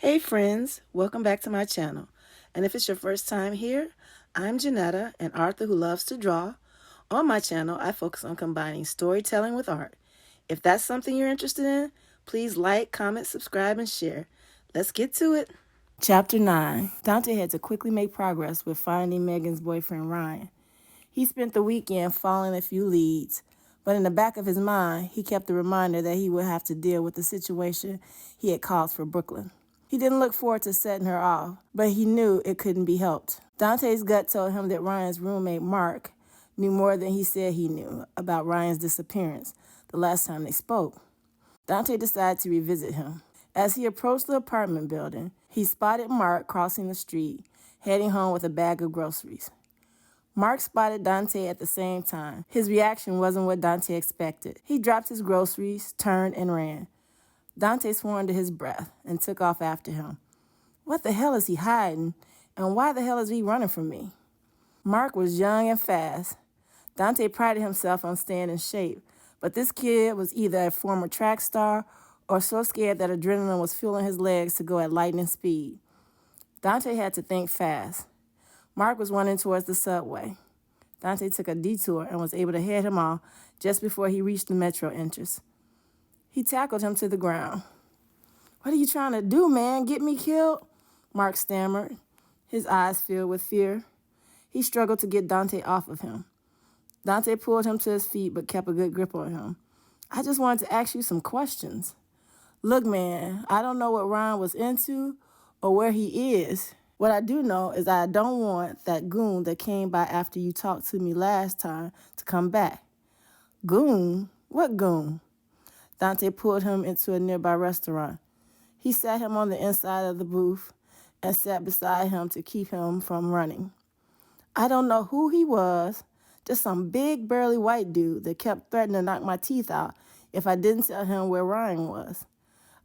Hey friends, welcome back to my channel. And if it's your first time here, I'm Janetta, an author who loves to draw. On my channel, I focus on combining storytelling with art. If that's something you're interested in, please like, comment, subscribe, and share. Let's get to it. Chapter 9. Dante had to quickly make progress with finding Megan's boyfriend, Ryan. He spent the weekend following a few leads, but in the back of his mind, he kept the reminder that he would have to deal with the situation he had caused for Brooklyn. He didn't look forward to setting her off, but he knew it couldn't be helped. Dante's gut told him that Ryan's roommate, Mark, knew more than he said he knew about Ryan's disappearance the last time they spoke. Dante decided to revisit him. As he approached the apartment building, he spotted Mark crossing the street, heading home with a bag of groceries. Mark spotted Dante at the same time. His reaction wasn't what Dante expected. He dropped his groceries, turned, and ran. Dante swore under his breath and took off after him. What the hell is he hiding? And why the hell is he running from me? Mark was young and fast. Dante prided himself on staying in shape, but this kid was either a former track star or so scared that adrenaline was fueling his legs to go at lightning speed. Dante had to think fast. Mark was running towards the subway. Dante took a detour and was able to head him off just before he reached the metro entrance. He tackled him to the ground. "What are you trying to do, man? Get me killed?" Mark stammered, his eyes filled with fear. He struggled to get Dante off of him. Dante pulled him to his feet but kept a good grip on him. "I just wanted to ask you some questions." "Look, man, I don't know what Ryan was into or where he is. What I do know is I don't want that goon that came by after you talked to me last time to come back." "Goon? What goon?" Dante pulled him into a nearby restaurant. He sat him on the inside of the booth and sat beside him to keep him from running. "I don't know who he was, just some big burly white dude that kept threatening to knock my teeth out if I didn't tell him where Ryan was.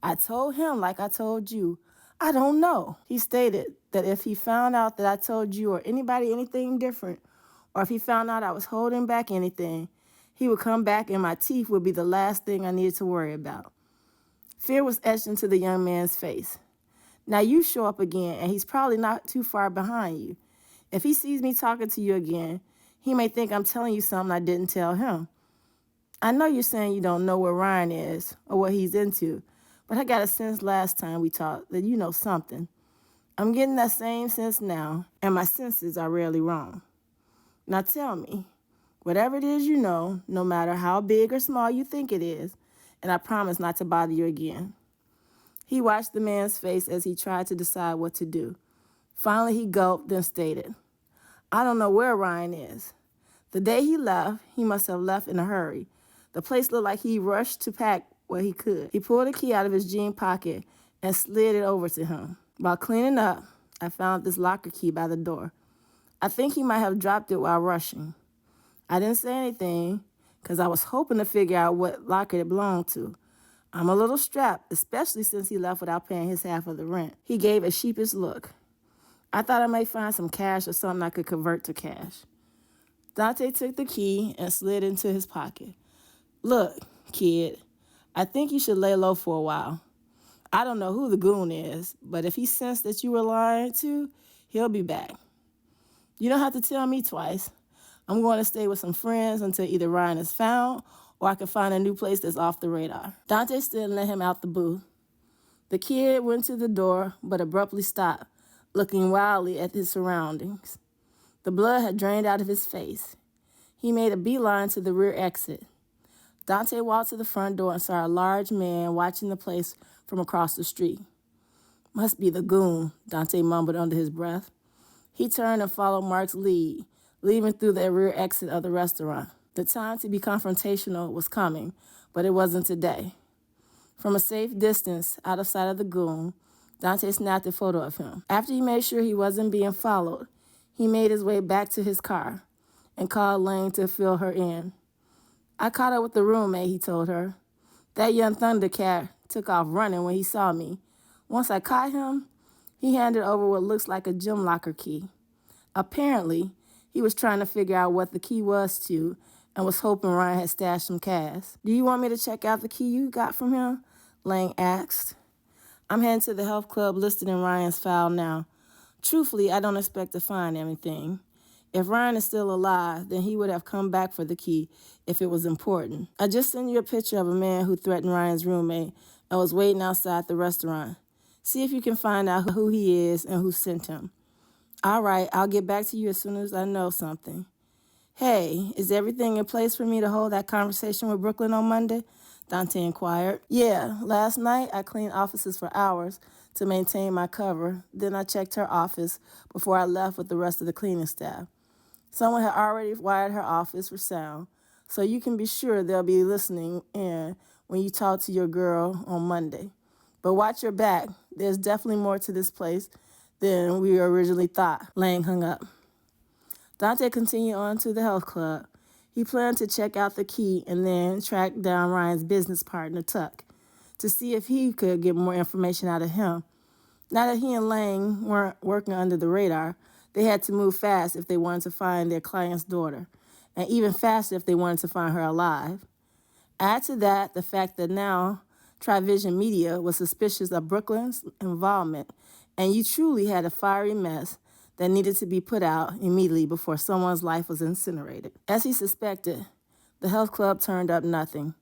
I told him like I told you. I don't know." He stated that if he found out that I told you or anybody anything different, or if he found out I was holding back anything, he would come back and my teeth would be the last thing I needed to worry about. Fear was etched into the young man's face. "Now you show up again and he's probably not too far behind you. If he sees me talking to you again, he may think I'm telling you something I didn't tell him. I know you're saying you don't know where Ryan is or what he's into, but I got a sense last time we talked that you know something. I'm getting that same sense now, and my senses are rarely wrong. Now tell me, whatever it is you know, no matter how big or small you think it is, and I promise not to bother you again." He watched the man's face as he tried to decide what to do. Finally, he gulped, then stated, "I don't know where Ryan is. The day he left, he must have left in a hurry. The place looked like he rushed to pack what he could." He pulled a key out of his jean pocket and slid it over to him. "While cleaning up, I found this locker key by the door. I think he might have dropped it while rushing. I didn't say anything because I was hoping to figure out what locker it belonged to. I'm a little strapped, especially since he left without paying his half of the rent." He gave a sheepish look. "I thought I might find some cash or something I could convert to cash." Dante took the key and slid it into his pocket. "Look, kid, I think you should lay low for a while. I don't know who the goon is, but if he sensed that you were lying too, he'll be back. You don't have to tell me twice. I'm going to stay with some friends until either Ryan is found or I can find a new place that's off the radar." Dante stood and let him out the booth. The kid went to the door but abruptly stopped, looking wildly at his surroundings. The blood had drained out of his face. He made a beeline to the rear exit. Dante walked to the front door and saw a large man watching the place from across the street. "Must be the goon," Dante mumbled under his breath. He turned and followed Mark's lead, leaving through the rear exit of the restaurant. The time to be confrontational was coming, but it wasn't today. From a safe distance, out of sight of the goon, Dante snapped a photo of him. After he made sure he wasn't being followed, he made his way back to his car and called Lane to fill her in. "I caught up with the roommate," he told her. "That young Thundercat took off running when he saw me. Once I caught him, he handed over what looks like a gym locker key. Apparently, he was trying to figure out what the key was to and was hoping Ryan had stashed some cash." "Do you want me to check out the key you got from him?" Lang asked. I'm heading to the health club listed in Ryan's file now. Truthfully, I don't expect to find anything. If Ryan is still alive, then he would have come back for the key if it was important. I just sent you a picture of a man who threatened Ryan's roommate and was waiting outside the restaurant. See if you can find out who he is and who sent him. All right, I'll get back to you as soon as I know something. Hey, is everything in place for me to hold that conversation with Brooklyn on Monday? Dante inquired. Yeah, last night I cleaned offices for hours to maintain my cover. Then I checked her office before I left with the rest of the cleaning staff. Someone had already wired her office for sound, so you can be sure they'll be listening in when you talk to your girl on Monday. But watch your back. There's definitely more to this place than we originally thought. Lang hung up. Dante continued on to the health club. He planned to check out the key and then track down Ryan's business partner, Tuck, to see if he could get more information out of him. Now that he and Lang weren't working under the radar, they had to move fast if they wanted to find their client's daughter, and even faster if they wanted to find her alive. Add to that the fact that now Trivision Media was suspicious of Brooklyn's involvement, and you truly had a fiery mess that needed to be put out immediately before someone's life was incinerated. As he suspected, the health club turned up nothing.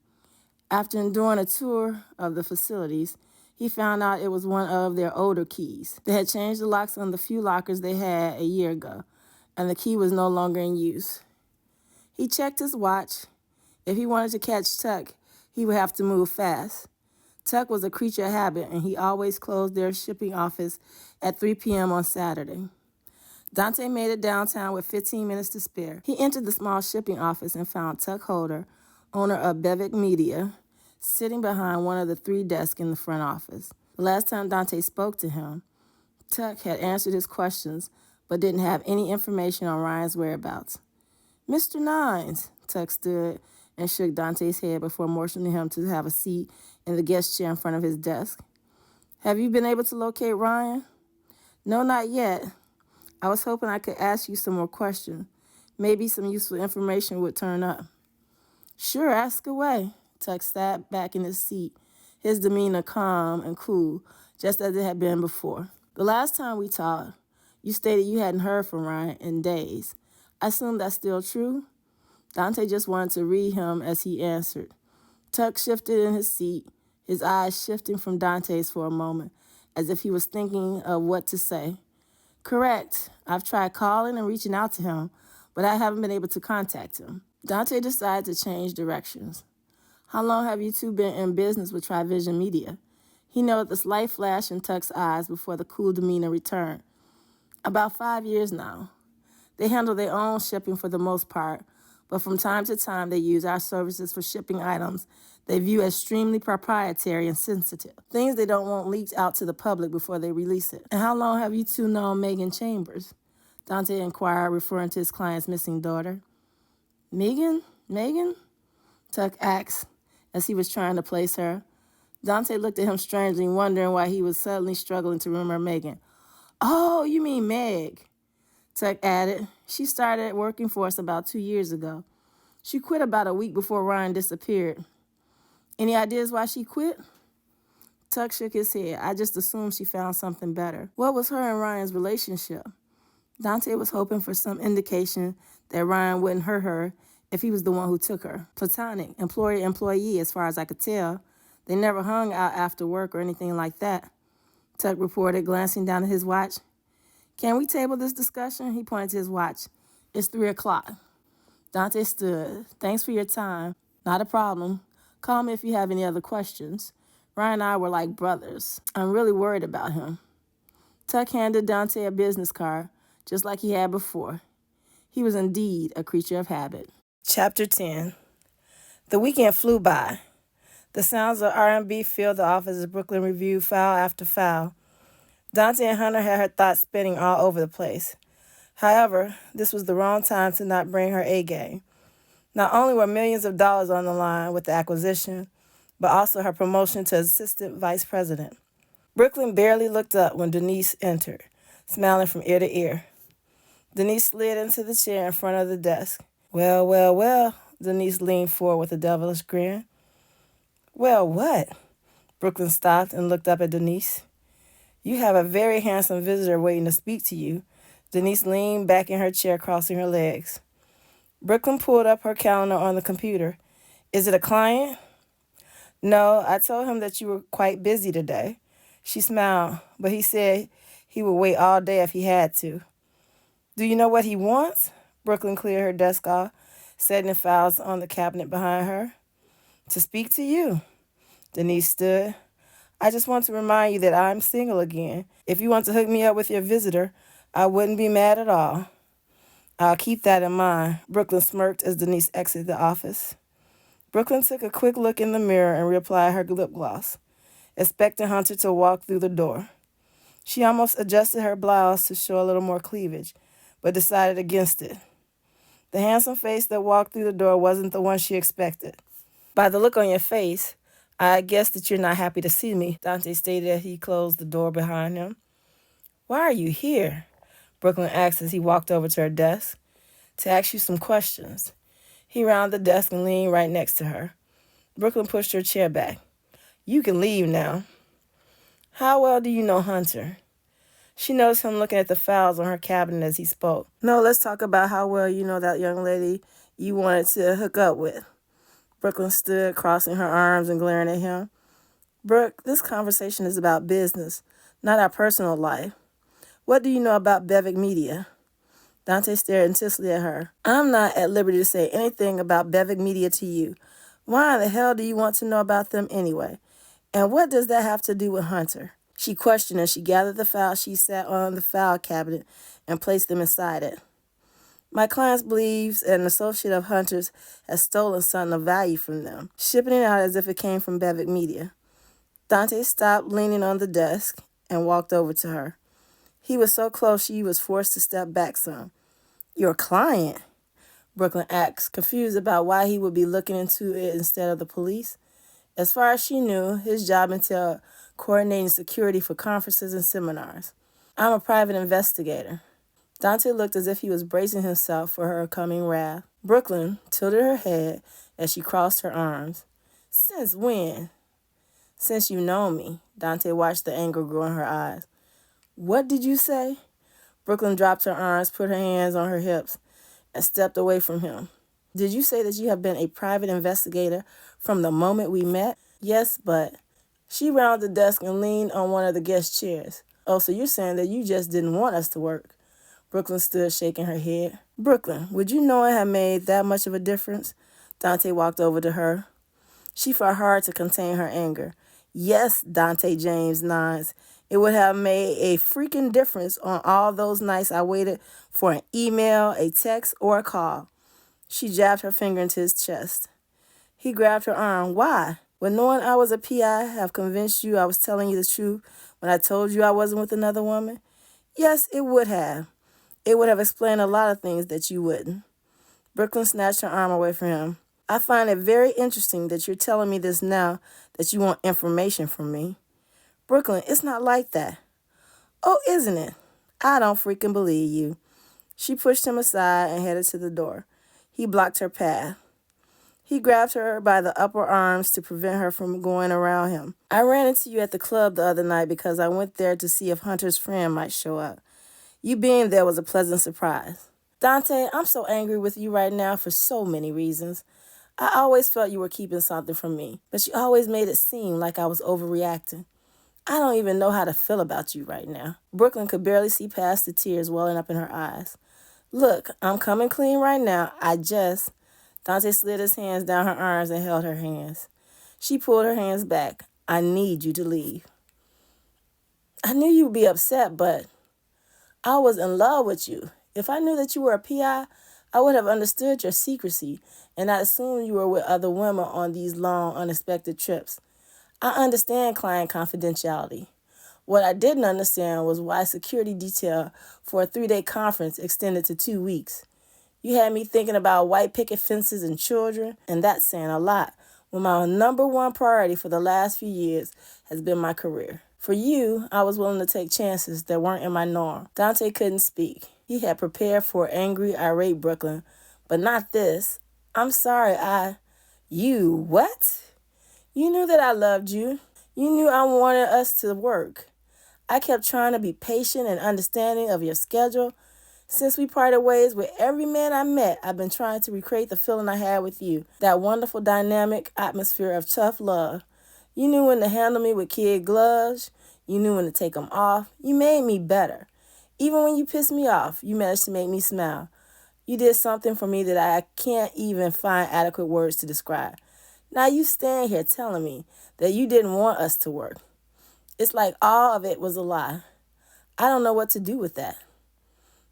After enduring a tour of the facilities, he found out it was one of their older keys. They had changed the locks on the few lockers they had a year ago, and the key was no longer in use. He checked his watch. If he wanted to catch Tuck, he would have to move fast. Tuck was a creature of habit, and he always closed their shipping office at 3 p.m. on Saturday. Dante made it downtown with 15 minutes to spare. He entered the small shipping office and found Tuck Holder, owner of Bevic Media, sitting behind one of the 3 desks in the front office. The last time Dante spoke to him, Tuck had answered his questions but didn't have any information on Ryan's whereabouts. Mr. Nines, Tuck stood and shook Dante's head before motioning him to have a seat in the guest chair in front of his desk. Have you been able to locate Ryan? No, not yet. I was hoping I could ask you some more questions. Maybe some useful information would turn up. Sure, ask away. Tuck sat back in his seat, his demeanor calm and cool, just as it had been before. The last time we talked, you stated you hadn't heard from Ryan in days. I assume that's still true? Dante just wanted to read him as he answered. Tuck shifted in his seat, his eyes shifting from Dante's for a moment, as if he was thinking of what to say. Correct. I've tried calling and reaching out to him, but I haven't been able to contact him. Dante decided to change directions. How long have you two been in business with Trivision Media? He noted the slight flash in Tuck's eyes before the cool demeanor returned. About 5 years now. They handle their own shipping for the most part, but from time to time they use our services for shipping items they view as extremely proprietary and sensitive, things they don't want leaked out to the public before they release it. And how long have you two known Megan Chambers? Dante inquired, referring to his client's missing daughter. Megan? Tuck asked as he was trying to place her. Dante looked at him strangely, wondering why he was suddenly struggling to remember Megan. Oh, you mean Meg? Tuck added. She started working for us about 2 years ago. She quit about a week before Ryan disappeared. Any ideas why she quit? Tuck shook his head. I just assumed she found something better. What was her and Ryan's relationship? Dante was hoping for some indication that Ryan wouldn't hurt her if he was the one who took her. Platonic, employee, as far as I could tell. They never hung out after work or anything like that. Tuck reported, glancing down at his watch. Can we table this discussion? He pointed to his watch. It's 3 o'clock. Dante stood. Thanks for your time. Not a problem. Call me if you have any other questions. Ryan and I were like brothers. I'm really worried about him. Tuck handed Dante a business card, just like he had before. He was indeed a creature of habit. Chapter 10. The weekend flew by. The sounds of R&B filled the office as Brooklyn reviewed file after file. Dante and Hunter had her thoughts spinning all over the place. However, this was the wrong time to not bring her A game. Not only were millions of dollars on the line with the acquisition, but also her promotion to assistant vice president. Brooklyn barely looked up when Denise entered, smiling from ear to ear. Denise slid into the chair in front of the desk. Well, Denise leaned forward with a devilish grin. Well, what? Brooklyn stopped and looked up at Denise. You have a very handsome visitor waiting to speak to you. Denise leaned back in her chair, crossing her legs. Brooklyn pulled up her calendar on the computer. Is it a client? No, I told him that you were quite busy today. She smiled, but he said he would wait all day if he had to. Do you know what he wants? Brooklyn cleared her desk off, setting the files on the cabinet behind her. To speak to you. Denise stood. I just want to remind you that I'm single again. If you want to hook me up with your visitor, I wouldn't be mad at all. I'll keep that in mind. Brooklyn smirked as Denise exited the office. Brooklyn took a quick look in the mirror and reapplied her lip gloss, expecting Hunter to walk through the door. She almost adjusted her blouse to show a little more cleavage, but decided against it. The handsome face that walked through the door wasn't the one she expected. By the look on your face, I guess that you're not happy to see me, Dante stated as he closed the door behind him. Why are you here? Brooklyn asked as he walked over to her desk. To ask you some questions. He rounded the desk and leaned right next to her. Brooklyn pushed her chair back. You can leave now. How well do you know Hunter? She noticed him looking at the files on her cabinet as he spoke. No, let's talk about how well you know that young lady you wanted to hook up with. Brooklyn stood, crossing her arms and glaring at him. Brooke, this conversation is about business, not our personal life. What do you know about Bevic Media? Dante stared intensely at her. I'm not at liberty to say anything about Bevic Media to you. Why in the hell do you want to know about them anyway? And what does that have to do with Hunter? She questioned as she gathered the files she sat on the file cabinet and placed them inside it. My client believes an associate of Hunter's has stolen something of value from them, shipping it out as if it came from Bevic Media. Dante stopped leaning on the desk and walked over to her. He was so close she was forced to step back some. Your client? Brooklyn asked, confused about why he would be looking into it instead of the police. As far as she knew, his job entailed coordinating security for conferences and seminars. I'm a private investigator. Dante looked as if he was bracing himself for her coming wrath. Brooklyn tilted her head as she crossed her arms. Since when? Since you know me. Dante watched the anger grow in her eyes. What did you say? Brooklyn dropped her arms, put her hands on her hips, and stepped away from him. Did you say that you have been a private investigator from the moment we met? Yes, but... She rounded the desk and leaned on one of the guest chairs. Oh, so you're saying that you just didn't want us to work? Brooklyn stood shaking her head. Brooklyn, would you know it had made that much of a difference? Dante walked over to her. She fought hard to contain her anger. Yes, Dante Nines. It would have made a freaking difference on all those nights I waited for an email, a text, or a call. She jabbed her finger into his chest. He grabbed her arm. Why? Would knowing I was a PI have convinced you I was telling you the truth when I told you I wasn't with another woman? Yes, it would have. It would have explained a lot of things that you wouldn't. Brooklyn snatched her arm away from him. I find it very interesting that you're telling me this now, that you want information from me. Brooklyn, it's not like that. Oh, isn't it? I don't freaking believe you. She pushed him aside and headed to the door. He blocked her path. He grabbed her by the upper arms to prevent her from going around him. I ran into you at the club the other night because I went there to see if Hunter's friend might show up. You being there was a pleasant surprise. Dante, I'm so angry with you right now for so many reasons. I always felt you were keeping something from me, but you always made it seem like I was overreacting. I don't even know how to feel about you right now. Brooklyn could barely see past the tears welling up in her eyes. Look, I'm coming clean right now. Dante slid his hands down her arms and held her hands. She pulled her hands back. I need you to leave. I knew you'd be upset, but I was in love with you. If I knew that you were a PI, I would have understood your secrecy and not assumed you were with other women on these long, unexpected trips. I understand client confidentiality. What I didn't understand was why security detail for a 3-day conference extended to 2 weeks. You had me thinking about white picket fences and children, and that's saying a lot, when my number one priority for the last few years has been my career. For you, I was willing to take chances that weren't in my norm. Dante couldn't speak. He had prepared for angry, irate Brooklyn, but not this. I'm sorry, You what? You knew that I loved you. You knew I wanted us to work. I kept trying to be patient and understanding of your schedule. Since we parted ways with every man I met, I've been trying to recreate the feeling I had with you, that wonderful dynamic atmosphere of tough love. You knew when to handle me with kid gloves. You knew when to take them off. You made me better. Even when you pissed me off, you managed to make me smile. You did something for me that I can't even find adequate words to describe. Now you stand here telling me that you didn't want us to work. It's like all of it was a lie. I don't know what to do with that.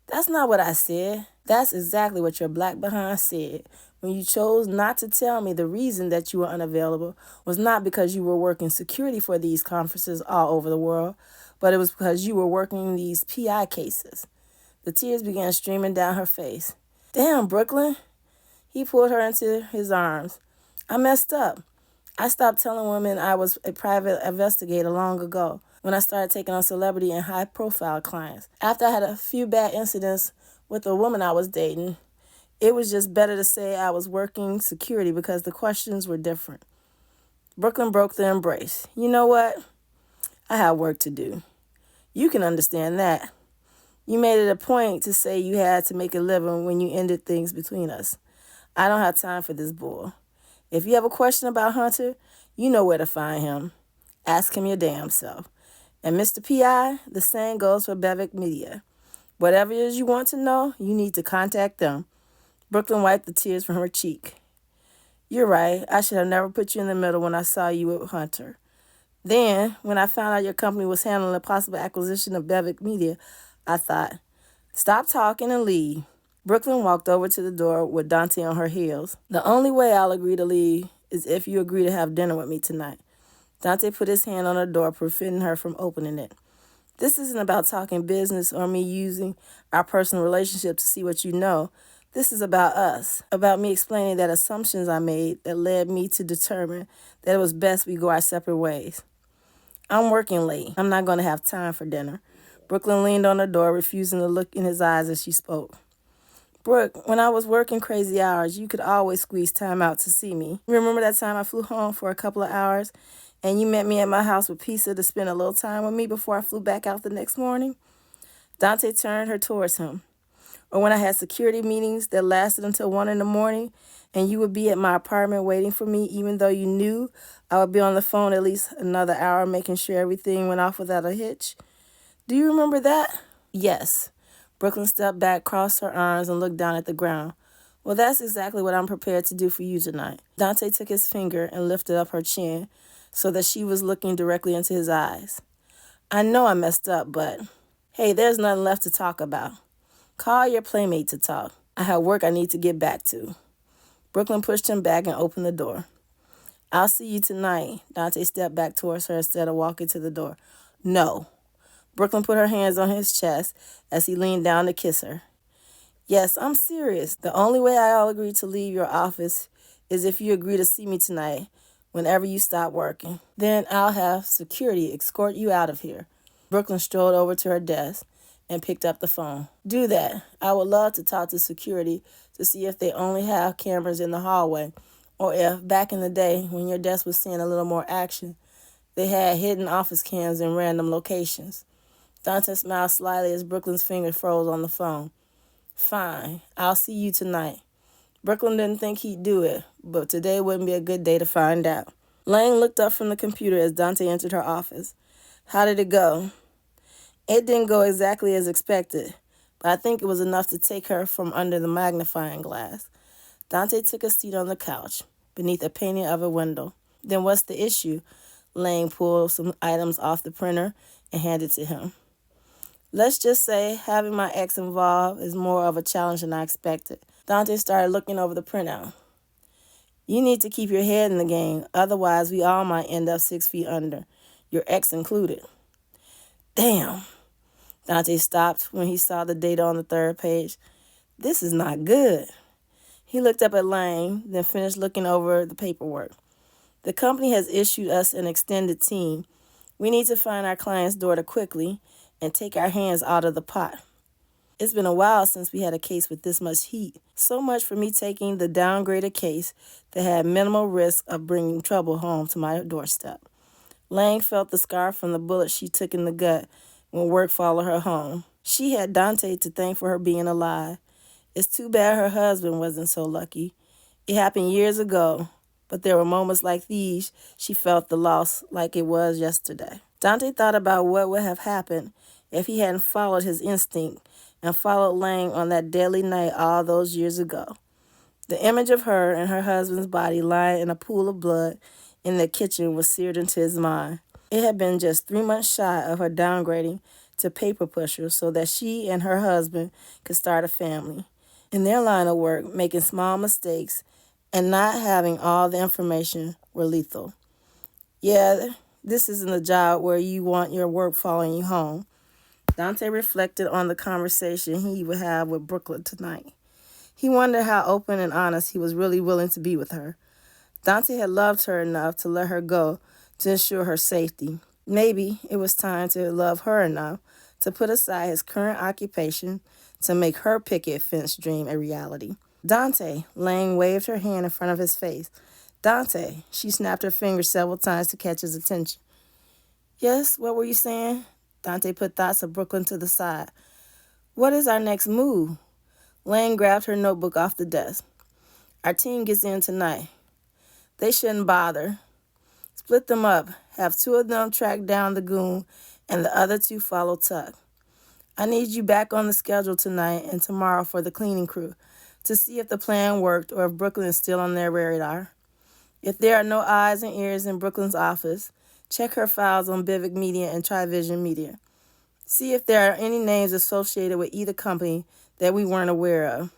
That's not what I said. That's exactly what your black behind said when you chose not to tell me the reason that you were unavailable was not because you were working security for these conferences all over the world, but it was because you were working these PI cases. The tears began streaming down her face. Damn, Brooklyn. He pulled her into his arms. I messed up. I stopped telling women I was a private investigator long ago when I started taking on celebrity and high-profile clients. After I had a few bad incidents with a woman I was dating, it was just better to say I was working security because the questions were different. Brooklyn broke the embrace. You know what? I have work to do. You can understand that. You made it a point to say you had to make a living when you ended things between us. I don't have time for this bull. If you have a question about Hunter, you know where to find him. Ask him your damn self. And Mr. P.I., the same goes for Bevic Media. Whatever it is you want to know, you need to contact them. Brooklyn wiped the tears from her cheek. You're right. I should have never put you in the middle when I saw you with Hunter. Then, when I found out your company was handling a possible acquisition of Bevic Media, I thought, stop talking and leave. Brooklyn walked over to the door with Dante on her heels. The only way I'll agree to leave is if you agree to have dinner with me tonight. Dante put his hand on her door, preventing her from opening it. This isn't about talking business or me using our personal relationship to see what you know. This is about us, about me explaining that assumptions I made that led me to determine that it was best we go our separate ways. I'm working late. I'm not going to have time for dinner. Brooklyn leaned on the door, refusing to look in his eyes as she spoke. Brooke, when I was working crazy hours, you could always squeeze time out to see me. Remember that time I flew home for a couple of hours and you met me at my house with pizza to spend a little time with me before I flew back out the next morning? Dante turned her towards him. Or when I had security meetings that lasted until 1 in the morning and you would be at my apartment waiting for me even though you knew I would be on the phone at least another hour making sure everything went off without a hitch. Do you remember that? Yes. Brooklyn stepped back, crossed her arms, and looked down at the ground. Well, that's exactly what I'm prepared to do for you tonight. Dante took his finger and lifted up her chin so that she was looking directly into his eyes. I know I messed up, but hey, there's nothing left to talk about. Call your playmate to talk. I have work I need to get back to. Brooklyn pushed him back and opened the door. I'll see you tonight. Dante stepped back towards her instead of walking to the door. No. Brooklyn put her hands on his chest as he leaned down to kiss her. Yes, I'm serious. The only way I'll agree to leave your office is if you agree to see me tonight whenever you stop working. Then I'll have security escort you out of here. Brooklyn strolled over to her desk and picked up the phone. Do that. I would love to talk to security to see if they only have cameras in the hallway or if, back in the day when your desk was seeing a little more action, they had hidden office cams in random locations. Dante smiled slightly as Brooklyn's finger froze on the phone. Fine. I'll see you tonight. Brooklyn didn't think he'd do it, but today wouldn't be a good day to find out. Lang looked up from the computer as Dante entered her office. How did it go? It didn't go exactly as expected, but I think it was enough to take her from under the magnifying glass. Dante took a seat on the couch, beneath a painting of a window. Then what's the issue? Lang pulled some items off the printer and handed to him. Let's just say having my ex involved is more of a challenge than I expected. Dante started looking over the printout. You need to keep your head in the game, otherwise we all might end up 6 feet under, your ex included. Damn. Dante stopped when he saw the data on the third page. This is not good. He looked up at Lang, then finished looking over the paperwork. The company has issued us an extended team. We need to find our client's daughter quickly and take our hands out of the pot. It's been a while since we had a case with this much heat. So much for me taking the downgraded case that had minimal risk of bringing trouble home to my doorstep. Lang felt the scar from the bullet she took in the gut when work followed her home. She had Dante to thank for her being alive. It's too bad her husband wasn't so lucky. It happened years ago, but there were moments like these she felt the loss like it was yesterday. Dante thought about what would have happened if he hadn't followed his instinct and followed Lang on that deadly night all those years ago. The image of her and her husband's body lying in a pool of blood in the kitchen was seared into his mind. It had been just 3 months shy of her downgrading to paper pusher so that she and her husband could start a family. In their line of work, making small mistakes and not having all the information were lethal. Yeah, this isn't a job where you want your work following you home. Dante reflected on the conversation he would have with Brooklyn tonight. He wondered how open and honest he was really willing to be with her. Dante had loved her enough to let her go to ensure her safety. Maybe it was time to love her enough to put aside his current occupation to make her picket fence dream a reality. Dante, Lang waved her hand in front of his face. Dante, she snapped her fingers several times to catch his attention. Yes, what were you saying? Dante put thoughts of Brooklyn to the side. What is our next move? Lang grabbed her notebook off the desk. Our team gets in tonight. They shouldn't bother. Split them up. Have 2 of them track down the goon and the other 2 follow Tuck. I need you back on the schedule tonight and tomorrow for the cleaning crew to see if the plan worked or if Brooklyn is still on their radar. If there are no eyes and ears in Brooklyn's office, check her files on Bivic Media and Trivision Media. See if there are any names associated with either company that we weren't aware of.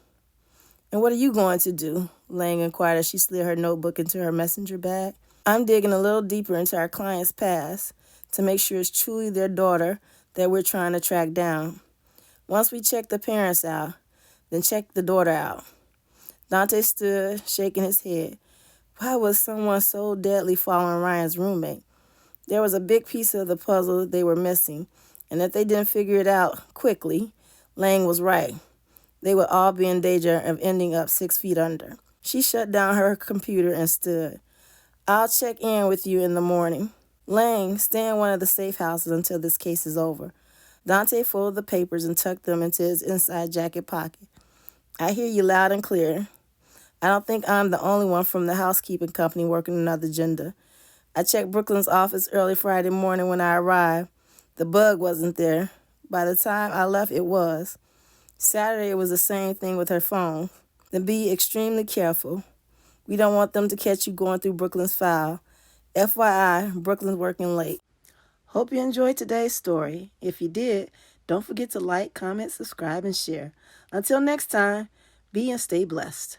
And what are you going to do? Lang inquired as she slid her notebook into her messenger bag. I'm digging a little deeper into our client's past to make sure it's truly their daughter that we're trying to track down. Once we check the parents out, then check the daughter out. Dante stood, shaking his head. Why was someone so deadly following Ryan's roommate? There was a big piece of the puzzle they were missing, and if they didn't figure it out quickly, Lang was right. They would all be in danger of ending up 6 feet under. She shut down her computer and stood. I'll check in with you in the morning. Lang, stay in one of the safe houses until this case is over. Dante folded the papers and tucked them into his inside jacket pocket. I hear you loud and clear. I don't think I'm the only one from the housekeeping company working another agenda. I checked Brooklyn's office early Friday morning when I arrived. The bug wasn't there. By the time I left, it was. Saturday, it was the same thing with her phone. Then be extremely careful. We don't want them to catch you going through Brooklyn's file. FYI, Brooklyn's working late. Hope you enjoyed today's story. If you did, don't forget to like, comment, subscribe, and share. Until next time, be and stay blessed.